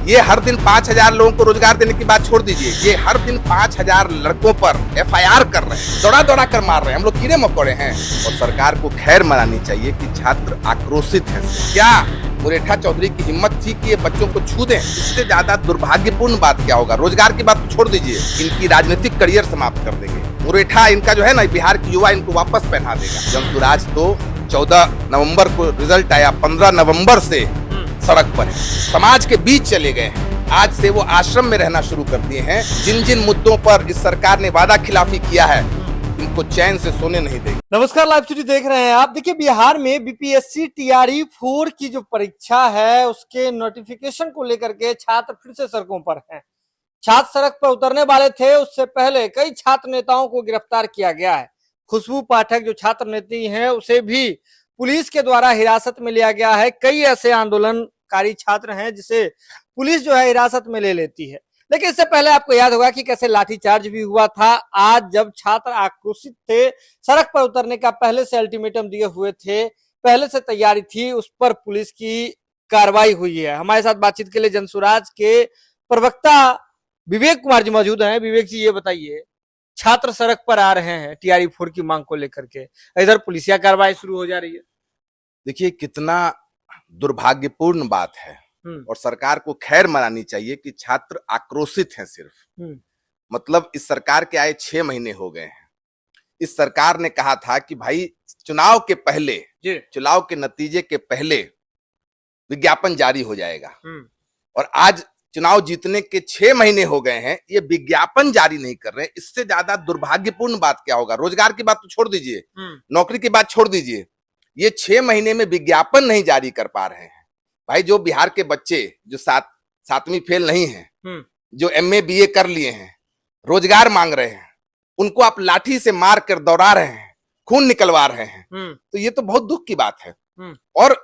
ये हर दिन 5,000 लोगों को रोजगार देने की बात छोड़ दीजिए, ये हर दिन 5,000 लड़कों पर FIR कर रहे हैं, दौड़ा दौड़ा कर मार रहे हैं। हम लोग कीड़े मकोड़े हैं। और सरकार को खैर मनानी चाहिए कि छात्र आक्रोशित है। क्या मुरेठा चौधरी की हिम्मत थी कि ये बच्चों को छू दें? इससे ज्यादा दुर्भाग्यपूर्ण बात क्या होगा? रोजगार की बात तो छोड़ दीजिए, इनकी राजनीतिक करियर समाप्त कर देंगे। मुरेठा इनका जो है ना, बिहार की युवा इनको वापस पहना देगा। जमसुराज तो 14 नवंबर को रिजल्ट आया, 15 नवंबर से सड़क पर है, समाज के बीच चले गए हैं। आज से वो आश्रम में रहना शुरू कर दिए हैं। जिन जिन मुद्दों पर इस सरकार ने वादा खिलाफी किया है, इनको चैन से सोने नहीं देंगे। नमस्कार, लाइव स्टूडियो देख रहे हैं आप। देखिए, बिहार में BPSC TRE 4 की जो परीक्षा है, उसके नोटिफिकेशन को लेकर के छात्र फिर से सड़कों पर हैं। छात्र सड़क पर उतरने वाले थे, उससे पहले कई छात्र नेताओं को गिरफ्तार किया गया है। खुशबू पाठक जो छात्र नेत्री हैं, उसे भी पुलिस के द्वारा हिरासत में लिया गया है। कई ऐसे आंदोलनकारी छात्र हैं जिसे पुलिस जो है हिरासत में ले लेती है। लेकिन इससे पहले आपको याद होगा कि कैसे लाठीचार्ज भी हुआ था। आज जब छात्र आक्रोशित थे, सड़क पर उतरने का पहले से अल्टीमेटम दिए हुए थे, पहले से तैयारी थी, उस पर पुलिस की कार्रवाई हुई है। हमारे साथ बातचीत के लिए जनसुराज के प्रवक्ता विवेक कुमार जी मौजूद हैं। विवेक जी, ये बताइए, छात्र सड़क पर आ रहे हैं TRE 4 की मांग को लेकर के, इधर पुलिसिया कार्रवाई शुरू हो जा रही है। देखिए कितना दुर्भाग्यपूर्ण बात है। और सरकार को खैर मनानी चाहिए कि छात्र आक्रोशित हैं सिर्फ। मतलब इस सरकार के आए 6 महीने हो गए हैं। इस सरकार ने कहा था कि भाई चुनाव के पहले, चुनाव के नतीजे के पहले विज्ञापन जारी हो जाएगा। और आज चुनाव जीतने के 6 महीने हो गए हैं, ये विज्ञापन जारी नहीं कर रहे। इससे ज्यादा दुर्भाग्यपूर्ण बात क्या होगा? रोजगार की बात तो छोड़ दीजिए, नौकरी की बात छोड़ दीजिए, ये 6 महीने में विज्ञापन नहीं जारी कर पा रहे हैं। भाई, जो बिहार के बच्चे जो 7वीं फेल नहीं हैं, जो MA BA कर लिए हैं, रोजगार मांग रहे हैं, उनको आप लाठी से मार कर दौड़ा रहे हैं, खून निकलवा रहे हैं, तो ये तो बहुत दुख की बात है। और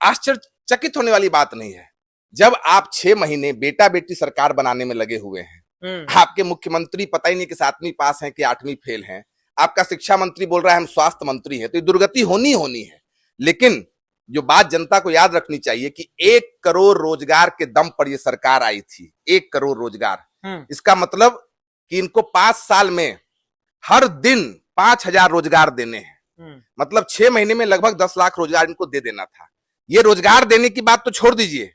आश्चर्यचकित होने वाली बात नहीं है। जब आप 6 महीने बेटा बेटी सरकार बनाने में लगे हुए हैं, आपके मुख्यमंत्री पता ही नहीं कि 7वीं पास हैं कि 8वीं फेल हैं, आपका शिक्षा मंत्री बोल रहा है हम स्वास्थ्य मंत्री हैं, तो ये दुर्गति होनी है। लेकिन जो बात जनता को याद रखनी चाहिए कि 1 करोड़ रोजगार के दम पर ये सरकार आई थी। 1 करोड़ रोजगार, इसका मतलब कि इनको 5 साल में हर दिन 5,000 रोजगार देने हैं। मतलब 6 महीने में लगभग 10 लाख रोजगार इनको दे देना था। ये रोजगार देने की बात तो छोड़ दीजिए,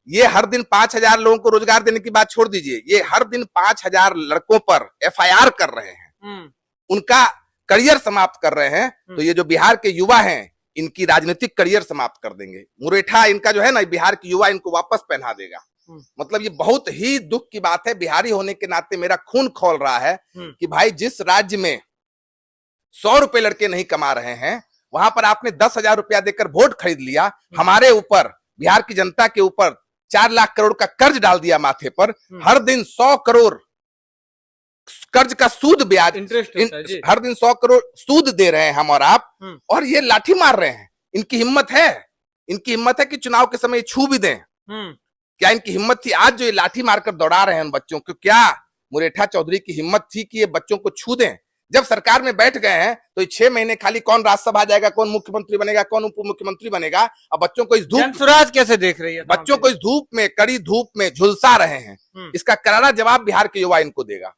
ये हर दिन 5,000 लोगों को रोजगार देने की बात छोड़ दीजिए, ये हर दिन 5,000 लड़कों पर FIR कर रहे हैं, उनका करियर समाप्त कर रहे हैं। तो ये जो बिहार के युवा हैं, इनकी राजनीतिक करियर समाप्त कर देंगे। मुरेठा इनका जो है ना, बिहार की युवा इनको वापस पहना देगा। मतलब ये बहुत ही दुख की बात है। बिहारी होने के नाते मेरा खून खौल रहा है कि भाई, जिस राज्य में 100 रुपए लड़के नहीं कमा रहे हैं, वहां पर आपने 10,000 रुपया देकर वोट खरीद लिया। हमारे ऊपर, बिहार की जनता के ऊपर 4 लाख करोड़ का कर्ज डाल दिया माथे पर। हर दिन 100 करोड़ कर्ज का सूद ब्याज, हर दिन 100 करोड़ सूद दे रहे हैं हम और आप, और ये लाठी मार रहे हैं। इनकी हिम्मत है, इनकी हिम्मत है कि चुनाव के समय छू भी दें। क्या इनकी हिम्मत थी आज जो ये लाठी मारकर दौड़ा रहे हैं उन बच्चों को? क्या मुरेठा चौधरी की हिम्मत थी कि ये बच्चों को छू दें? जब सरकार में बैठ गए हैं तो ये 6 महीने खाली कौन राज्यसभा जाएगा, कौन मुख्यमंत्री बनेगा, कौन उप मुख्यमंत्री बनेगा। अब बच्चों को इस धूप, जनसुराज कैसे देख रही है? बच्चों को इस धूप में, कड़ी धूप में झुलसा रहे हैं। इसका करारा जवाब बिहार के युवा इनको देगा।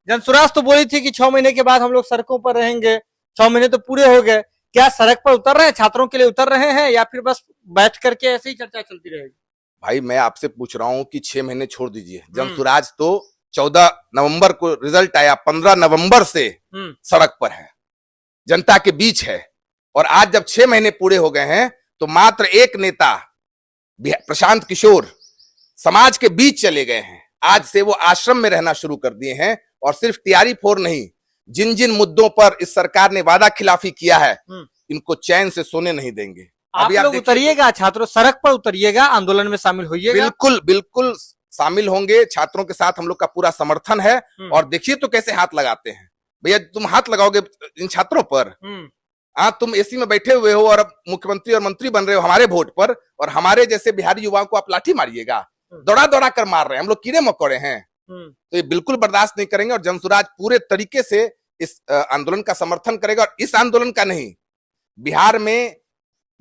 जनसुराज तो बोली थी कि 6 महीने के बाद हम लोग सड़कों पर रहेंगे। 6 महीने तो पूरे हो गए। क्या सड़क पर उतर रहे हैं, छात्रों के लिए उतर रहे हैं, या फिर बस बैठ करके ऐसे ही चर्चा चलती रहेगी? भाई, मैं आपसे पूछ रहा हूं कि 6 महीने छोड़ दीजिए। जनसुराज तो 14 नवंबर को रिजल्ट आया, 15 नवंबर से सड़क पर है, जनता के बीच है। और आज जब 6 महीने पूरे हो गए हैं, तो मात्र एक नेता प्रशांत किशोर समाज के बीच चले गए हैं। आज से वो आश्रम में रहना शुरू कर दिए हैं। और सिर्फ TRE 4 नहीं, जिन जिन मुद्दों पर इस सरकार ने वादा खिलाफी किया है, इनको चैन से सोने नहीं देंगे। आप लोग उतरिएगा, छात्रों सड़क पर उतरिएगा, आंदोलन में शामिल होइएगा। बिल्कुल बिल्कुल शामिल होंगे। छात्रों के साथ हम लोग का पूरा समर्थन है। और देखिए तो कैसे हाथ लगाते हैं। भैया, तुम हाथ लगाओगे इन छात्रों पर? तुम AC में बैठे हुए हो और अब मुख्यमंत्री और मंत्री बन रहे हो हमारे वोट पर, और हमारे जैसे बिहारी युवाओं को आप लाठी मारिएगा, दौड़ा दौड़ा कर मार रहे हैं। हम लोग कीड़े मकोड़े हैं, तो ये बिल्कुल बर्दाश्त नहीं करेंगे। और जनसुराज पूरे तरीके से इस आंदोलन का समर्थन करेगा। और इस आंदोलन का नहीं, बिहार में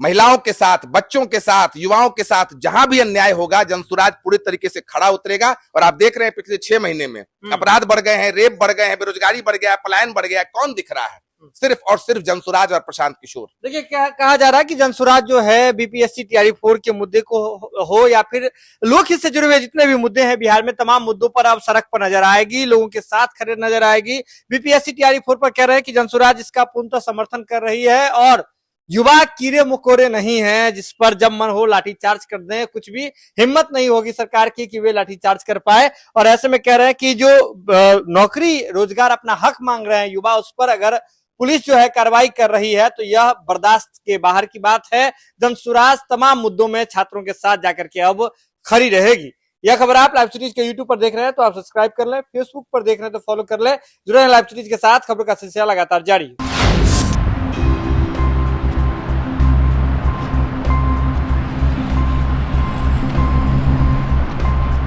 महिलाओं के साथ, बच्चों के साथ, युवाओं के साथ जहां भी अन्याय होगा, जनसुराज पूरी तरीके से खड़ा उतरेगा। और आप देख रहे हैं पिछले 6 महीने में अपराध बढ़ गए हैं, रेप बढ़ गए हैं, बेरोजगारी बढ़ गया है, पलायन बढ़ गया है। कौन दिख रहा है? सिर्फ और सिर्फ जनसुराज और प्रशांत किशोर। देखिए, क्या कहा जा रहा है कि जनसुराज जो है बीपीएससी टीआरई 4 के मुद्दे को हो या फिर लोकहित से जुड़े हुए जितने भी मुद्दे हैं बिहार में, तमाम मुद्दों पर अब सड़क पर नजर आएगी, लोगों के साथ खड़े नजर आएगी। बीपीएससी टीआरई 4 पर कह रहे हैं कि जनसुराज इसका पूर्णतः समर्थन कर रही है और युवा कीड़े मकोड़े नहीं है जिस पर जब मन हो लाठीचार्ज कर दें। कुछ भी हिम्मत नहीं होगी सरकार की कि वे लाठीचार्ज कर पाए। और ऐसे में कह रहे हैं कि जो नौकरी रोजगार अपना हक मांग रहे हैं युवा, उस पर अगर पुलिस जो है कार्रवाई कर रही है तो यह बर्दाश्त के बाहर की बात है। जनसुराज तमाम मुद्दों में छात्रों के साथ जाकर के अब खड़ी रहेगी। यह खबर आप लाइव सीरीज के यूट्यूब पर देख रहे हैं तो आप सब्सक्राइब कर लें, फेसबुक पर देख रहे हैं तो फॉलो कर लें। जुड़े हैं लाइव सीरीज के साथ, खबरों का सिलसिला लगातार जारी है।